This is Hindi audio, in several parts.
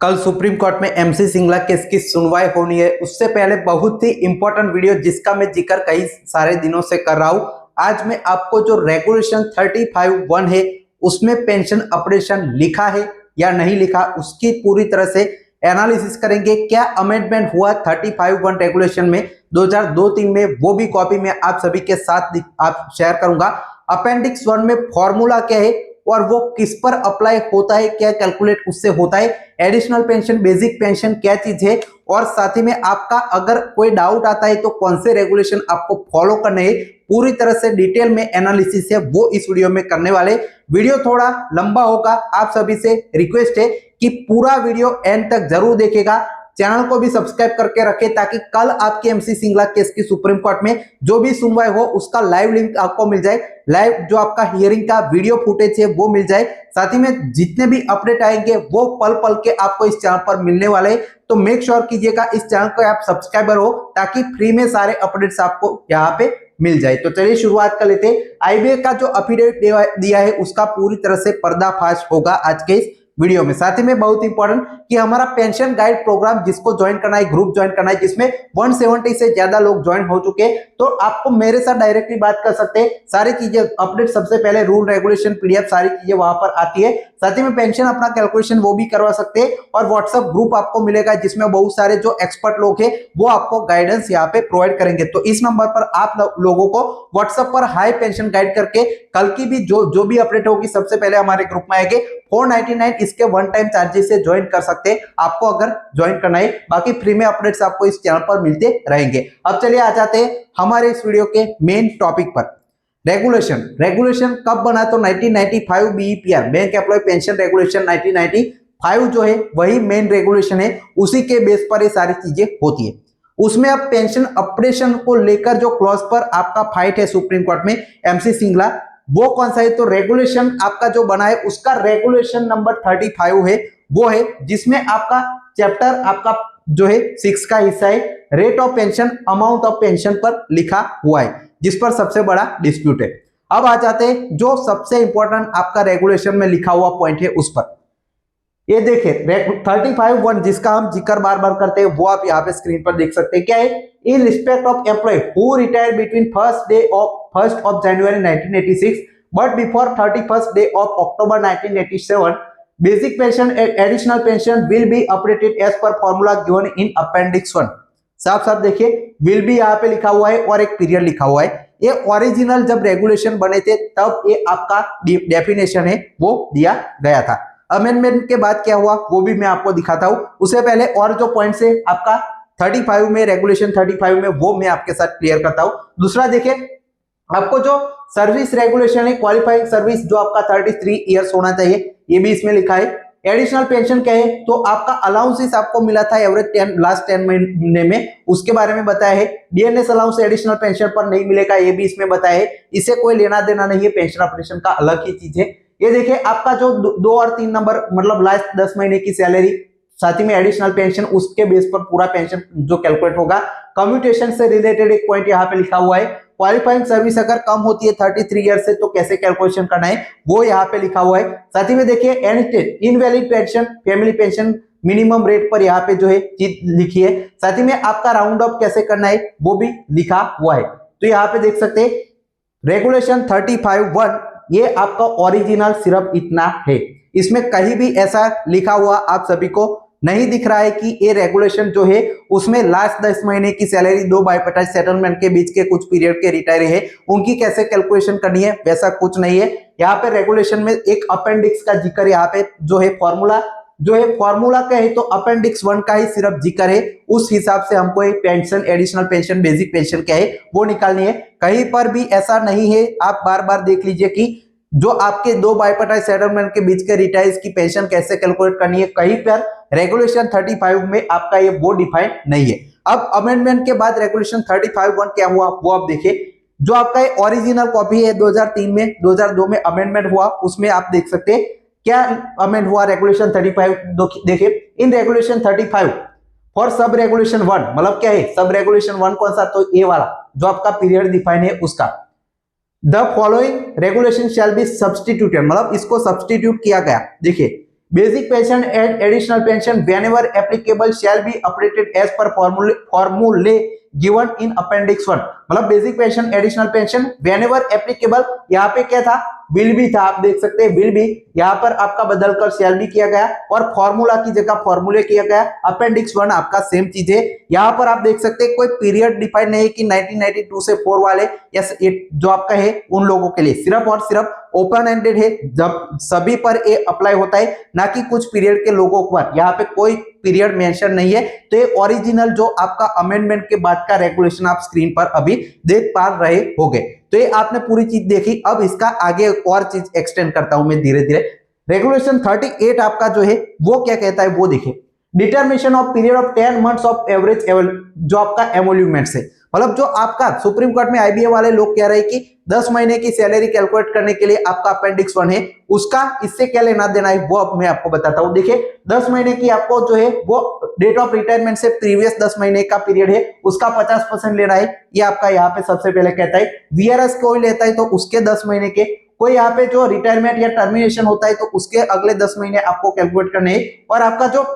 कल सुप्रीम कोर्ट में एमसी सिंगला केस की सुनवाई होनी है। उससे पहले बहुत ही इंपॉर्टेंट वीडियो जिसका मैं जिक्र कई सारे दिनों से कर रहा हूं। आज मैं आपको जो रेगुलेशन 35(1) है उसमें पेंशन अपडेशन लिखा है या नहीं लिखा उसकी पूरी तरह से एनालिसिस करेंगे। क्या अमेंडमेंट हुआ 35(1) रेगुलेशन में 2002-3 में, वो भी कॉपी में आप सभी के साथ आप शेयर करूंगा। अपेंडिक्स 1 में फॉर्मूला क्या है और वो किस पर अप्लाई होता है, क्या कैलकुलेट उससे होता है, एडिशनल पेंशन, बेसिक पेंशन क्या चीज है, और साथ ही में आपका अगर कोई डाउट आता है तो कौन से रेगुलेशन आपको फॉलो करने हैं, पूरी तरह से डिटेल में एनालिसिस है वो इस वीडियो में करने वाले। वीडियो थोड़ा लंबा होगा, आप सभी से रिक्वेस्ट है कि पूरा वीडियो एंड तक जरूर देखेगा। चैनल को भी सब्सक्राइब करके रखें ताकि कल आपके एमसी सिंगला केस की सुप्रीम कोर्ट में जो भी सुनवाई हो उसका लाइव लिंक आपको मिल जाए, लाइव जो आपका हियरिंग का वीडियो फुटेज है वो मिल जाए। साथ ही में जितने भी अपडेट आएंगे वो पल पल के आपको इस चैनल पर मिलने वाले हैं, तो मेक श्योर कीजिएगा इस चैनल को आप सब्सक्राइबर हो ताकि फ्री में सारे अपडेट्स आपको यहाँ पे मिल जाए। तो चलिए शुरुआत कर लेते हैं। आईबीए का जो अफिडेविट दिया है उसका पूरी तरह से पर्दाफाश होगा आज के इस वीडियो में। साथ ही में बहुत इंपॉर्टेंट कि हमारा पेंशन गाइड प्रोग्राम जिसको ज्वाइन करना है, ग्रुप ज्वाइन करना है, जिसमें 170 से ज्यादा लोग ज्वाइन हो चुके हैं, तो आपको मेरे साथ डायरेक्टली बात कर सकते हैं। सारी चीजें अपडेट, सबसे पहले रूल रेगुलेशन पीडीएफ सारी चीजें वहां पर आती है। साथ ही में पेंशन अपना कैलकुलेशन वो भी करवा सकते हैं और व्हाट्सएप ग्रुप आपको मिलेगा जिसमें बहुत सारे जो एक्सपर्ट लोग हैं वो आपको गाइडेंस यहाँ पे प्रोवाइड करेंगे। तो इस नंबर पर आप लोगों को व्हाट्सएप पर हाई पेंशन गाइड करके कल की भी जो भी अपडेट होगी सबसे पहले हमारे ग्रुप में आएंगे। 499 इसके वन टाइम चार्जेस से ज्वाइन कर सकते हैं आपको अगर ज्वाइन करना है, बाकी फ्री में अपडेट्स आपको इस चैनल पर मिलते रहेंगे। अब चलिए आ जाते हैं हमारे इस वीडियो के मेन टॉपिक पर। रेगुलेशन कब बना? तो 1995 बीईपीआर, बैंक एम्प्लॉय पेंशन रेगुलेशन 1995 जो है वही मेन रेगुलेशन है, उसी के बेस पर ये सारी चीजें होती है। उसमें अब पेंशन अपडेशन को लेकर जो क्लॉज पर आपका फाइट है सुप्रीम कोर्ट में एमसी सिंगला, वो कौन सा है? तो रेगुलेशन आपका जो बना है उसका रेगुलेशन नंबर 35 है, वो है जिसमें आपका चैप्टर आपका जो है 6 का हिस्सा है, rate of pension, amount of pension पर लिखा हुआ है, जिस पर सबसे बड़ा डिस्प्यूट है। अब आ जाते हैं जो सबसे इंपॉर्टेंट आपका रेगुलेशन में लिखा हुआ पॉइंट है उस पर। ये देखिए 35(1) जिसका हम जिक्र बार बार करते हैं वो आप यहाँ पे स्क्रीन पर देख सकते हैं। क्या है? In respect of employ who retired between 1st of January 1986 but before 31st day of October 1987, basic pension and additional pension will be updated as per formula given in appendix 1। साफ साफ देखिए विल भी यहाँ पे लिखा हुआ है और एक पीरियड लिखा हुआ है। ये ओरिजिनल जब रेगुलेशन बने थे तब ये आपका डेफिनेशन है वो दिया गया था। अमेंडमेंट के बाद क्या हुआ वो भी मैं आपको दिखाता हूं। उससे पहले और जो पॉइंट्स है आपका 35 में, रेगुलेशन 35 में, वो मैं आपके साथ क्लियर करता हूं। दूसरा देखिए आपको जो सर्विस रेगुलेशन है, क्वालिफाइंग सर्विस जो आपका 33 इयर्स होना चाहिए, ये भी इसमें लिखा है। एडिशनल पेंशन क्या है? तो आपका अलाउंसेस आपको मिला था एवरेज लास्ट 10 महीने में, उसके बारे में बताया है। डीएनएस अलाउंस एडिशनल पेंशन पर नहीं मिलेगा, ये भी इसमें बताया है। इससे कोई लेना देना नहीं है, पेंशन ऑपरेशन का अलग ही चीज है। ये देखिए आपका जो 2 और 3 नंबर मतलब लास्ट 10 महीने की सैलरी, साथ ही में एडिशनल पेंशन, उसके बेस पर पूरा पेंशन जो कैलकुलेट होगा। कम्यूटेशन से रिलेटेड एक पॉइंट यहाँ पे लिखा हुआ है। क्वालिफाइंग सर्विस अगर कम होती है 33 ईयर से तो कैसे कैलकुलेशन करना है वो यहाँ पे लिखा हुआ है। साथ ही में देखिए invalid pension, family pension minimum rate पर यहाँ पे जो है चीज लिखी है। साथ ही में आपका राउंड ऑफ कैसे करना है वो भी लिखा हुआ है। तो यहाँ पे देख सकते हैं रेगुलेशन 35(1) ये आपका ओरिजिनल सिर्फ इतना है, इसमें कहीं भी ऐसा लिखा हुआ आप सभी को नहीं दिख रहा है कि ये रेगुलेशन जो है उसमें लास्ट 10 महीने की सैलरी 2 बाइपेटाइज सेटलमेंट के बीच के कुछ पीरियड के रिटायरी है उनकी कैसे कैलकुलेशन करनी है, वैसा कुछ नहीं है। यहाँ पे रेगुलेशन में एक अपेंडिक्स का जिक्र यहाँ पे जो है फॉर्मूला का है, तो अपेंडिक्स 1 का ही सिर्फ जिक्र है, उस हिसाब से हमको एक pension, additional pension, basic pension क्या है वो निकालनी है। कहीं पर भी ऐसा नहीं है, आप बार बार देख लीजिए कि जो आपके 2 बाइपेटाइज सेटलमेंट के बीच के रिटायर्स की पेंशन कैसे कैलकुलेट करनी है, कहीं पर रेगुलेशन 35 में आपका ये वो डिफाइन नहीं है। अब अमेंडमेंट के बाद रेगुलेशन 35(1) क्या हुआ वो आप देखिए। जो आपका ओरिजिनल कॉपी है 2003 में, 2002 में अमेंडमेंट हुआ, उसमें आप देख सकते हैं क्या अमेंड हुआ रेगुलेशन 35। देखिए in regulation 35 for sub regulation 1, मतलब क्या है सब रेगुलेशन 1 कौन सा? तो ए वाला जो आपका पीरियड डिफाइन है उसका। The following regulation shall be substituted, मतलब इसको सब्सटीट्यूट किया गया। देखिए basic pension and additional pension whenever applicable shall be updated as per formulae given in appendix 1। मतलब basic pension additional pension whenever applicable, यहाँ पे क्या था, विल भी था, आप देख सकते हैं विल भी, यहाँ पर आपका बदलकर शैल भी किया गया और फॉर्मूला की जगह फॉर्मूले किया गया। अपेंडिक्स 1 आपका सेम चीज है। यहाँ पर आप देख सकते हैं कोई पीरियड डिफाइन नहीं कि 1992 से 4 वाले या जो आपका है उन लोगों के लिए, सिर्फ और सिर्फ ओपन एंडेड है, जब सभी पर ये अप्लाई होता है, ना कि कुछ पीरियड के लोगों पर। यहाँ पे कोई पीरियड मेंशन नहीं है। तो ये ओरिजिनल जो आपका अमेंडमेंट के बाद का रेगुलेशन आप स्क्रीन पर अभी देख पा रहे होंगे। तो ये आपने पूरी चीज देखी। अब इसका आगे और चीज एक्सटेंड करता हूं मैं धीरे धीरे। रेगुलेशन 38 आपका जो है वो क्या कहता है वो देखिए, determination of period of 10 months of average जो आपका एमोल्यूमेंट्स है, मतलब जो आपका सुप्रीम कोर्ट में आईबीए वाले लोग कह रहे हैं कि 10 महीने की सैलरी कैलकुलेट करने के लिए आपका अपेंडिक्स 1 है, उसका इससे क्या लेना देना है वो अब मैं आपको बताता हूं। देखिए 10 महीने की आपको जो है वो डेट ऑफ रिटायरमेंट से प्रीवियस 10 महीने का पीरियड है उसका 50% लेना है, ये आपका यहाँ पे सबसे पहले कहता है। वीआरएस कोई लेता है तो उसके 10 महीने के, कोई यहाँ पे जो रिटायरमेंट या टर्मिनेशन होता है तो उसके अगले 10 महीने आपको कैलकुलेट करने हैं। और आपका जो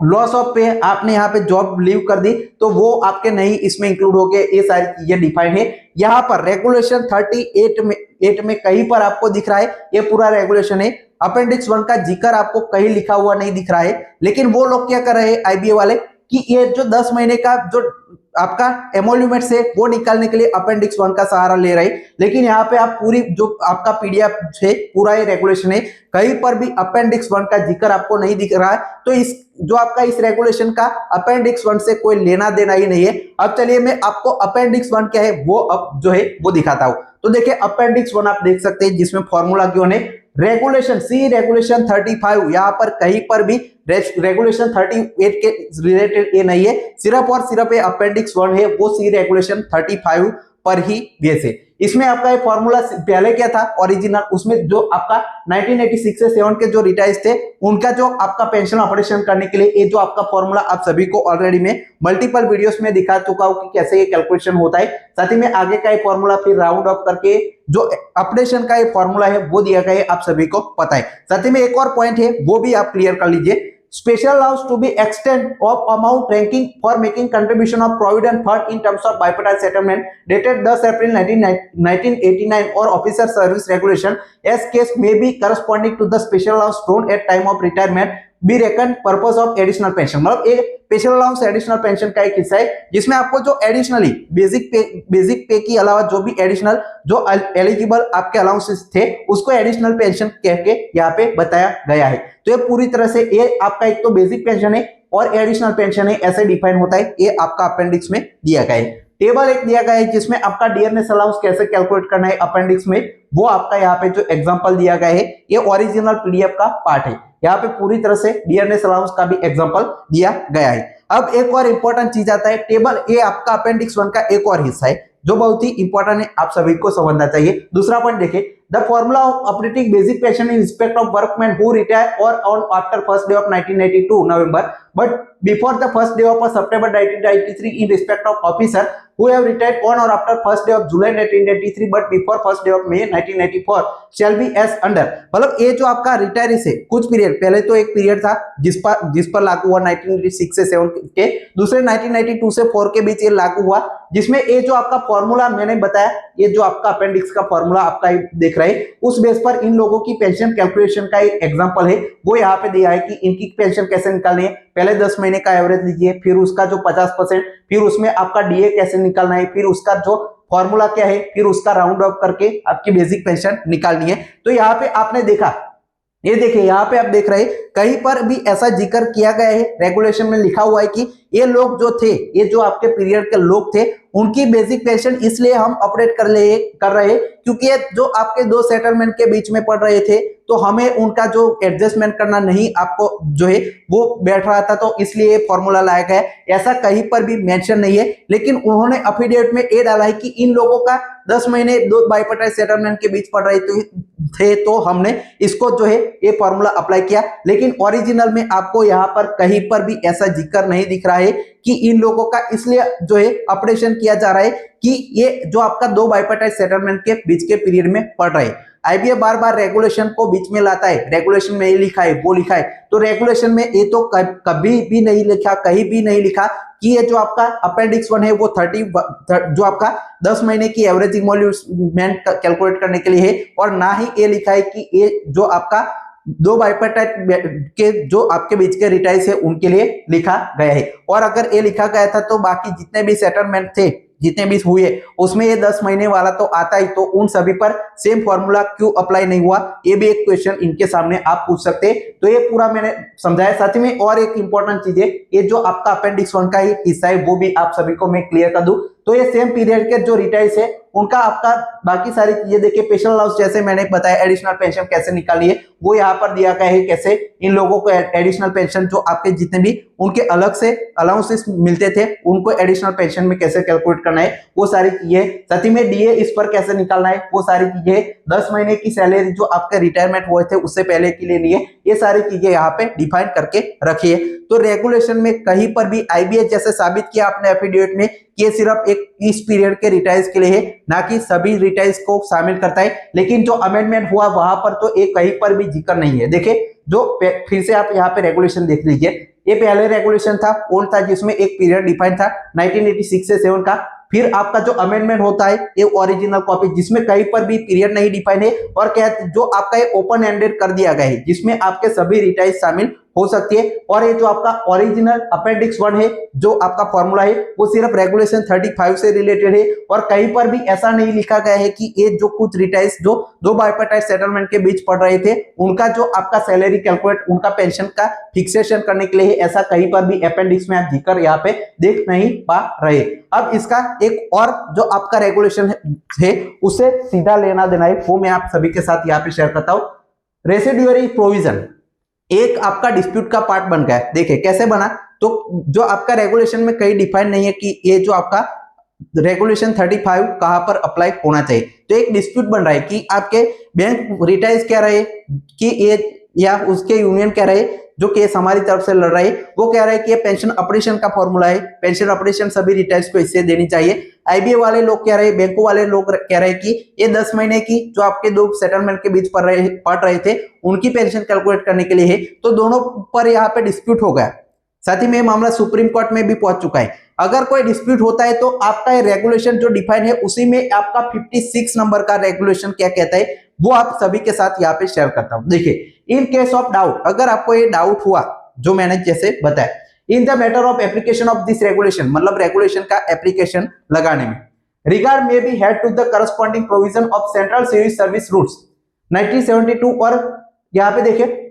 लॉस ऑफ पे, आपने यहाँ पे जॉब लीव कर दी तो वो आपके नहीं इसमें इंक्लूड हो गए, ये सारी चीजें डिफाइन है। यहाँ पर रेगुलेशन 38 में कहीं पर आपको दिख रहा है, ये पूरा रेगुलेशन है। अपेंडिक्स 1 का जिक्र आपको कहीं लिखा हुआ नहीं दिख रहा है, लेकिन वो लोग क्या कर रहे हैं आईबीए वाले कि ये जो 10 महीने का जो आपका एमोल्यूमेंट से वो निकालने के लिए अपेंडिक्स 1 का सहारा ले रहे हैं। लेकिन यहाँ पे आप पूरी जो आपका पीडीएफ है पूरा ये रेगुलेशन है, कहीं पर भी अपेंडिक्स 1 का जिक्र आपको नहीं दिख रहा है। तो इस जो आपका इस रेगुलेशन का अपेंडिक्स 1 से कोई लेना देना ही नहीं है। अब चलिए मैं आपको अपेंडिक्स 1 क्या है वो अब जो है वो दिखाता हूं। तो देखिए अपेंडिक्स 1 आप देख सकते हैं जिसमें फॉर्मूला क्यों है, रेगुलेशन सी रेगुलेशन 35, यहाँ पर कहीं पर भी रेगुलेशन 38 के रिलेटेड ये नहीं है, सिर्फ और सिर्फ ये अपेंडिक्स 1 है वो सी रेगुलेशन 35 पर ही बेस है। इसमें आपका ये फॉर्मूला पहले क्या था ओरिजिनल, उसमें जो आपका 1986 से 7 के जो रिटायर्स थे उनका जो आपका पेंशन ऑपरेशन करने के लिए ये जो आपका फॉर्मूला आप सभी को ऑलरेडी मैं मल्टीपल वीडियोस में दिखा चुका हूं कि कैसे ये कैलकुलेशन होता है। साथ ही में आगे का ये फॉर्मूला फिर राउंड ऑफ करके जो अपडेशन का ये फॉर्मूला है वो दिया गया है, आप सभी को पता है। साथ ही में एक और पॉइंट है वो भी आप क्लियर कर लीजिए, special allows to be extent of amount ranking for making contribution of provident fund in terms of bipartite settlement dated 10 April 1989 or officer service regulation as case may be corresponding to the special allowance drawn at time of retirement be reckoned purpose of additional pension। मतलब एक स्पेशल अलाउंस एडिशनल पेंशन का एक हिस्सा है जिसमें आपको जो एडिशनली बेसिक पे की अलावा जो भी एडिशनल जो एलिजिबल आपके अलाउंसेस थे उसको एडिशनल पेंशन कह के यहाँ पे बताया गया है। तो ये पूरी तरह से ये आपका एक तो बेसिक पेंशन है और एडिशनल पेंशन है, ऐसे डिफाइन होता है। ये आपका अपेंडिक्स में दिया गया है। टेबल एक दिया गया है जिसमें आपका डियरनेस अलाउंस कैसे कैलकुलेट करना है अपेंडिक्स में, वो आपका यहाँ पे जो एग्जांपल दिया गया है ये ओरिजिनल पीडीएफ का पार्ट है। यहाँ पे पूरी तरह से डियरनेस अलाउंस का भी एग्जांपल दिया गया है। अब एक और इंपॉर्टेंट चीज आता है, टेबल ए आपका अपेंडिक्स 1 का एक और हिस्सा है जो बहुत ही इंपॉर्टेंट है, आप सभी को समझना चाहिए। दूसरा पॉइंट देखिए, the formula of updating basic pension in respect of workman who retire or on after first day of 1992 November but before the first day of September 1993 in respect of officer who have retired on or after first day of July 1993 but before first day of May 1994 shall be as under। मतलब ये जो आपका रिटायरी से कुछ पीरियड पहले तो एक पीरियड था जिस पर लागू हुआ 1986 से 7 के, दूसरे 1992 से 4 के बीच ये लागू हुआ, जिसमें ये जो आपका फॉर्मूला मैंने बताया, ये जो आपका अपेंडिक्स का फॉर्मूला आपका देख रहे हैं उस बेस पर इन लोगों की पेंशन कैलकुलेशन का एक एग्जांपल है, वो यहाँ पे दिया है कि इनकी पेंशन कैसे निकालनी है। पहले 10 महीने का एवरेज लीजिए, फिर उसका जो 50%, फिर उसमें आपका डीए कैसे निकालना है, फिर उसका जो फॉर्मूला क्या है, फिर उसका राउंड ऑफ करके आपकी बेसिक पेंशन निकालनी है। तो यहाँ पे आपने देखा, ये देखिए यहाँ पे आप देख रहे हैं कहीं पर भी ऐसा जिक्र किया गया है, रेगुलेशन में लिखा हुआ है कि ये लोग जो थे, ये जो आपके पीरियड के लोग थे उनकी बेसिक पेंशन इसलिए हम अपडेट कर रहे हैं क्योंकि ये जो आपके दो सेटलमेंट के बीच में पड़ रहे थे तो हमें उनका जो एडजस्टमेंट करना नहीं आपको जो है वो बैठ रहा था, तो इसलिए फॉर्मूला लाया गया है। ऐसा कहीं पर भी मेंशन नहीं है, लेकिन उन्होंने एफिडेविट में ये डाला है कि इन लोगों का 10 महीने दो बाइपार्टाइट सेटलमेंट के बीच पड़ रहे थे तो हमने इसको जो है ये फॉर्मूला अप्लाई किया। लेकिन ओरिजिनल में आपको यहाँ पर कहीं पर भी ऐसा जिक्र नहीं दिख रहा है कि इन लोगों का इसलिए जो है ऑपरेशन किया जा रहा है कि ये जो आपका दो बाइपार्टाइट सेटलमेंट के बीच के पीरियड में पड़ रहे हैं। आईबीए बार बार रेगुलेशन को बीच में लाता है, रेगुलेशन में ये लिखा है वो लिखा है, तो रेगुलेशन में ये तो कभी भी नहीं लिखा, कहीं भी नहीं लिखा कि ये जो आपका अपेंडिक्स 1 है वो 30 जो आपका 10 महीने की एवरेज इमोल्यूमेंट कैलकुलेट करने के लिए है, और ना ही ये लिखा है कि ये जो आपका दो बाइपेटाइट के जो आपके बीच के रिटाइस है उनके लिए लिखा गया है। और अगर ये लिखा गया था तो बाकी जितने भी सेटलमेंट थे, जितने भी हुए, उसमें ये 10 महीने वाला तो आता ही, तो उन सभी पर सेम फॉर्मूला क्यों अप्लाई नहीं हुआ, ये भी एक क्वेश्चन इनके सामने आप पूछ सकते हैं। तो ये पूरा मैंने समझाया। साथ ही में और एक इंपॉर्टेंट चीज है, ये जो आपका अपेंडिक्स 1 का हिस्सा है वो भी आप सभी को मैं क्लियर कर दूं। तो ये सेम पीरियड के जो रिटाइस है उनका आपका बाकी सारी चीजें देखिए, पेंशन अलाउंस जैसे मैंने बताया, एडिशनल पेंशन कैसे निकालिए वो यहाँ पर दिया गया है, कैसे इन लोगों को एडिशनल पेंशन जो आपके जितने भी उनके अलग से अलाउंसेस मिलते थे उनको एडिशनल पेंशन में कैसे कैलकुलेट करना है वो सारी चीजें। साथ ही में डीए इस पर कैसे निकालना है वो सारी चीजें, 10 महीने की सैलरी जो आपके रिटायरमेंट हुए थे उससे पहले के लिए लिए, ये सारी चीजें यहाँ पे डिफाइन करके रखिए। तो रेगुलेशन में कहीं पर भी आईबीए जैसे साबित किया अपने एफिडेविट में कि ये सिर्फ एक इस पीरियड के रिटायर्स के लिए है, ना कि सभी रिटायर्स को शामिल करता है। लेकिन जो अमेंडमेंट हुआ वहां पर तो एक कहीं पर भी जिक्र नहीं है। देखिए जो फिर से आप यहाँ पे रेगुलेशन देख लीजिए, ये पहले रेगुलेशन था, ओल्ड था, जिसमें एक पीरियड डिफाइन था 1986 से 7 का। फिर आपका जो अमेंडमेंट होता है ये ओरिजिनल कॉपी, जिसमें कहीं पर भी पीरियड नहीं डिफाइन है, और क्या जो आपका ये ओपन एंडेड कर दिया गया है जिसमें आपके सभी रिटायर्स शामिल हो सकती है। और ये जो आपका ओरिजिनल अपेंडिक्स 1 है जो आपका फॉर्मूला है वो सिर्फ रेगुलेशन 35 से रिलेटेड है, और कहीं पर भी ऐसा नहीं लिखा गया है कि ये जो कुछ रिटायर्स जो दो बाइपेटाइट सेटलमेंट के बीच पड़ रहे थे उनका जो आपका सैलरी कैलकुलेट, उनका पेंशन का फिक्सेशन करने के लिए है, ऐसा कहीं पर भी अपेंडिक्स में आप जिक्र यहाँ पे देख नहीं पा रहे। अब इसका एक और जो आपका रेगुलेशन है उसे सीधा लेना देना है वो मैं आप सभी के साथ यहाँ पे शेयर करता हूँ। रेसिड्यूअरी प्रोविजन एक आपका डिस्प्यूट का पार्ट बन गया है। देखिए कैसे बना, तो जो आपका रेगुलेशन में कहीं डिफाइन नहीं है कि ये जो आपका रेगुलेशन 35 कहां पर अप्लाई होना चाहिए, तो एक डिस्प्यूट बन रहा है कि आपके बैंक रिटायर्स कह रहे कि ये, या उसके यूनियन कह रहे जो केस हमारी तरफ से लड़ रहा है वो कह रहा है कि ये पेंशन ऑपरेशन का फॉर्मूला है, पेंशन ऑपरेशन सभी रिटायर्स को इससे देनी चाहिए। आईबीए वाले लोग कह रहे, बैंकों वाले लोग कह रहे कि ये 10 महीने की जो आपके दो सेटलमेंट के बीच पड़ रहे थे उनकी पेंशन कैलकुलेट करने के लिए है। तो दोनों पर यहाँ पे डिस्प्यूट हो गया। साथ ही में मामला सुप्रीम कोर्ट में भी पहुंच चुका है। अगर कोई डिस्प्यूट होता है तो आपका ये रेगुलेशन जो डिफाइन है उसी में आपका 56 नंबर का रेगुलेशन क्या कहता है वो आप सभी के साथ यहाँ पे शेयर करता हूं। देखिए, इन केस ऑफ डाउट, अगर आपको ये डाउट हुआ जो मैंने जैसे बताया, in the matter of application of this regulation, मतलब रेगुलेशन का एप्लीकेशन लगाने में, regard may be had to the corresponding provision of central civil service rules 1972, और यहाँ पे देखिए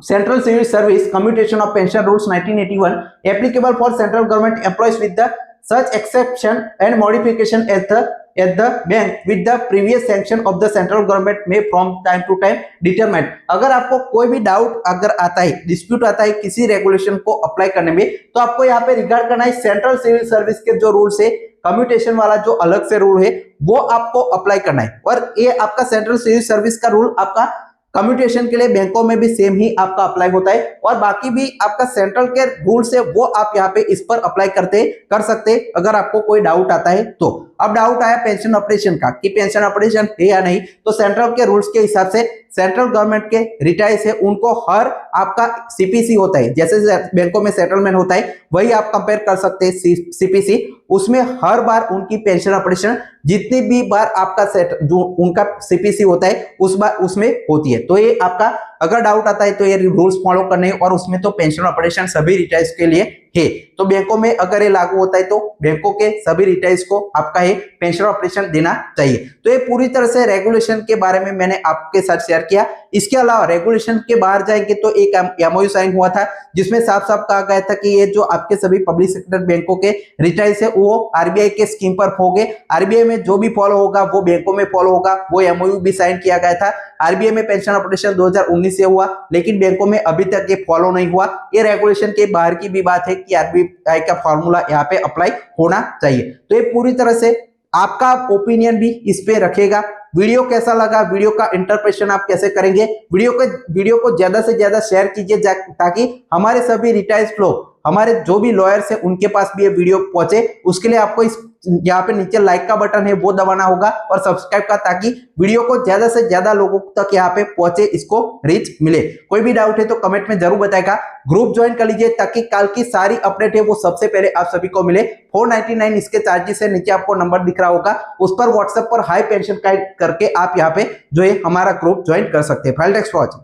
Central Civil Service Commutation of Pension Rules 1981 applicable for central government employees with the such exception and modification at the bank with the previous sanction of the central government may from time to time determine। अगर आपको कोई भी डाउट अगर आता है, डिस्प्यूट आता है किसी रेगुलेशन को अप्लाई करने में, तो आपको यहाँ पे रिगार्ड करना है सेंट्रल सिविल सर्विस के जो रूल्स है, कम्यूटेशन वाला जो अलग से रूल है वो आपको अप्लाई करना है। और ये आपका सेंट्रल सिविल सर्विस का रूल आपका कम्यूटेशन के लिए बैंकों में भी सेम ही आपका अप्लाई होता है, और बाकी भी आपका सेंट्रल के रूल्स है वो आप यहाँ पे इस पर अप्लाई कर सकते अगर आपको कोई डाउट आता है तो। अब डाउट आया पेंशन ऑपरेशन का कि पेंशन ऑपरेशन है या नहीं, तो सेंट्रल के रूल्स के हिसाब से सेंट्रल गवर्नमेंट के रिटायर्स है उनको हर आपका सीपीसी होता है, जैसे बैंकों में सेटलमेंट होता है वही आप कंपेयर कर सकते हैं सीपीसी, उसमें हर बार उनकी पेंशन ऑपरेशन जितनी भी बार आपका जो उनका सीपीसी होता है उस बार उसमें होती है। तो ये आपका अगर डाउट आता है तो ये रूल्स फॉलो करने, और उसमें तो पेंशन ऑपरेशन सभी रिटायर्स के लिए है। तो बैंकों में अगर ये लागू होता है तो बैंकों के सभी रिटायर्स को आपका ये पेंशन ऑपरेशन देना चाहिए। तो ये पूरी तरह से रेगुलेशन के बारे में मैंने आपके साथ शेयर किया। इसके अलावा रेगुलेशन के बाहर जाएंगे तो एक एमओयू साइन हुआ था जिसमें साफ साफ कहा गया था कि ये जो आपके सभी पब्लिक सेक्टर बैंकों के रिटायर्स है वो आरबीआई के स्कीम पर होंगे, आरबीआई में जो भी फॉलो होगा वो बैंकों में फॉलो होगा, वो एमओयू भी साइन किया गया था। आरबीआई में पेंशन ऑपरेशन 2019 से हुआ, लेकिन बैंकों में अभी तक ये फॉलो नहीं हुआ। ये रेगुलेशन के बाहर की भी बात है कि आरबीआई का फॉर्मूला यहाँ पे अप्लाई होना चाहिए। तो ये पूरी तरह से आपका ओपिनियन भी इस पे रखेगा। वीडियो कैसा लगा, वीडियो का इंटरप्रेशन आप कैसे करेंगे, वीडियो को ज्यादा से ज्यादा शेयर कीजिए ताकि हमारे सभी रिटायर्ड लोग, हमारे जो भी लॉयर्स हैं उनके पास भी ये वीडियो पहुंचे। उसके लिए आपको इस यहाँ पे नीचे लाइक का बटन है वो दबाना होगा और सब्सक्राइब का, ताकि वीडियो को ज्यादा से ज्यादा लोगों तक यहाँ पे पहुंचे, इसको रीच मिले। कोई भी डाउट है तो कमेंट में जरूर बताएगा। ग्रुप ज्वाइन कर लीजिए ताकि कल की सारी अपडेट है वो सबसे पहले आप सभी को मिले। 499 इसके चार्जेस है, नीचे आपको नंबर दिख रहा होगा, उस पर व्हाट्सएप पर हाई पेंशन करके आप यहाँ पे जो है हमारा ग्रुप ज्वाइन कर सकते हैं। File text watch.